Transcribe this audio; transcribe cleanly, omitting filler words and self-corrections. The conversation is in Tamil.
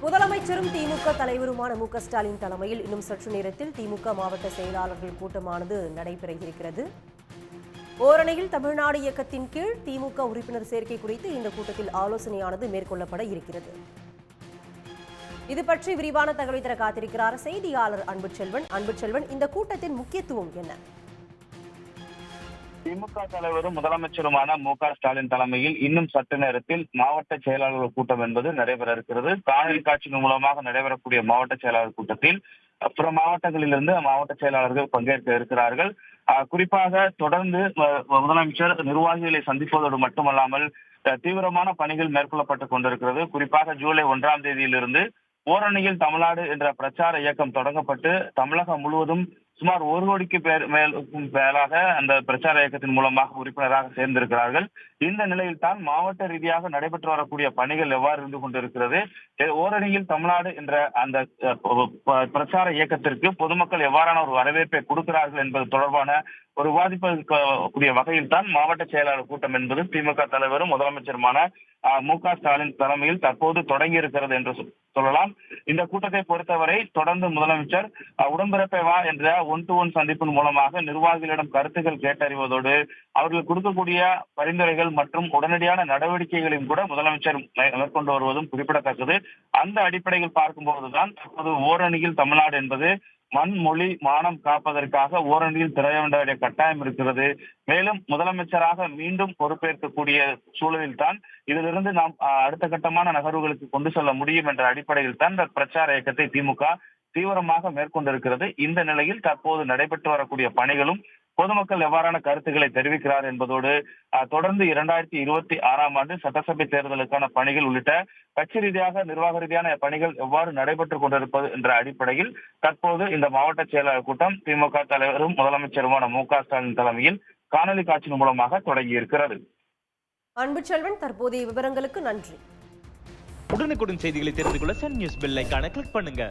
முதலமைச்சரும் திமுக தலைவருமான மு.க.ஸ்டாலின் தலைமையில் இன்னும் சற்று நேரத்தில் திமுக மாவட்ட செயலாளர்கள் கூட்டமானது நடைபெற இருக்கிறது. ஓரணியில் தமிழ்நாடு இயக்கத்தின் கீழ் திமுக உறுப்பினர் சேர்க்கை குறித்து இந்த கூட்டத்தில் ஆலோசனையானது மேற்கொள்ளப்பட இருக்கிறது. இது பற்றி விரிவான தகவலை தர காத்திருக்கிறார் செய்தியாளர் அன்புச்செல்வன். இந்த கூட்டத்தின் முக்கியத்துவம் என்ன? திமுக தலைவரும் முதலமைச்சருமான மு.க.ஸ்டாலின் தலைமையில் இன்னும் சற்று நேரத்தில் மாவட்ட செயலாளர்கள் கூட்டம் என்பது நடைபெற இருக்கிறது. காணொலி காட்சியின் மூலமாக நடைபெறக்கூடிய மாவட்ட செயலாளர் கூட்டத்தில் பிற மாவட்டங்களிலிருந்து மாவட்ட செயலாளர்கள் பங்கேற்க இருக்கிறார்கள். குறிப்பாக தொடர்ந்து முதலமைச்சர் நிர்வாகிகளை சந்திப்பதோடு மட்டுமல்லாமல் தீவிரமான பணிகள் மேற்கொள்ளப்பட்டுக் கொண்டிருக்கிறது. குறிப்பாக ஜூலை 1ஆம் தேதியிலிருந்து ஓரணியில் தமிழ்நாடு என்ற பிரச்சார இயக்கம் தொடங்கப்பட்டு தமிழகம் முழுவதும் சுமார் 1 கோடிக்கு மேலாக அந்த பிரச்சார இயக்கத்தின் மூலமாக உறுப்பினராக சேர்ந்திருக்கிறார்கள். இந்த நிலையில் தான் மாவட்ட ரீதியாக நடைபெற்று வரக்கூடிய பணிகள் எவ்வாறு இருந்து கொண்டிருக்கிறது, ஓரணியில் தமிழ்நாடு என்ற அந்த பிரச்சார இயக்கத்திற்கு பொதுமக்கள் எவ்வாறான ஒரு வரவேற்பை கொடுக்கிறார்கள் என்பது தொடர்பான ஒரு விவாதிப்பதற்குரிய வகையில் தான் மாவட்ட செயலாளர் கூட்டம் என்பது திமுக தலைவரும் முதலமைச்சருமான மு.க.ஸ்டாலின் தலைமையில் தற்போது தொடங்கி இருக்கிறது என்று சொல்லலாம். இந்த கூட்டத்தை பொறுத்தவரை தொடர்ந்து முதலமைச்சர் உடன்பிறப்பை வா என்ற 1-to-1 சந்திப்பின் மூலமாக நிர்வாகிகளிடம் கருத்துக்கள் கேட்டறிவதோடு அவர்கள் கொடுக்கக்கூடிய பரிந்துரைகள் மற்றும் உடனடியான நடவடிக்கைகளையும் கூட முதலமைச்சர் மேற்கொண்டு வருவதும் குறிப்பிடத்தக்கது. அந்த அடிப்படையில் பார்க்கும்போதுதான் தற்போது ஓரணியில் தமிழ்நாடு என்பது மண் மொழி மானம் காப்பதற்காக ஓரணியில் திரைய வேண்டிய கட்டாயம் இருக்கிறது. மேலும் முதலமைச்சராக மீண்டும் பொறுப்பேற்கக்கூடிய சூழலில் தான் இதிலிருந்து நாம் அடுத்த கட்டமான நகர்வுகளுக்கு கொண்டு செல்ல முடியும் என்ற அடிப்படையில் தான் இந்த பிரச்சார இயக்கத்தை திமுக தீவிரமாக மேற்கொண்டிருக்கிறது. இந்த நிலையில் தற்போது நடைபெற்று வரக்கூடிய பணிகளும் பொதுமக்கள் எவ்வாறான கருத்துக்களை தெரிவிக்கிறார் என்பதோடு தொடர்ந்து 2026ஆம் ஆண்டு சட்டசபை தேர்தலுக்கான பணிகள் உள்ளிட்ட கட்சி ரீதியாக நிர்வாக ரீதியான பணிகள் எவ்வாறு நடைபெற்றுக் கொண்டிருப்பது என்ற அடிப்படையில் தற்போது இந்த மாவட்ட செயலாளர் கூட்டம் திமுக தலைவரும் முதலமைச்சருமான மு.க.ஸ்டாலின் தலைமையில் காணொலி காட்சியின் மூலமாக தொடங்கி இருக்கிறது. அன்புச்செல்வன், தற்போதைய விவரங்களுக்கு நன்றி. உடனுக்குடன் செய்திகளை தெரிந்து கொள்ள சன் நியூஸ் பெல் ஐகானை கிளிக் பண்ணுங்க.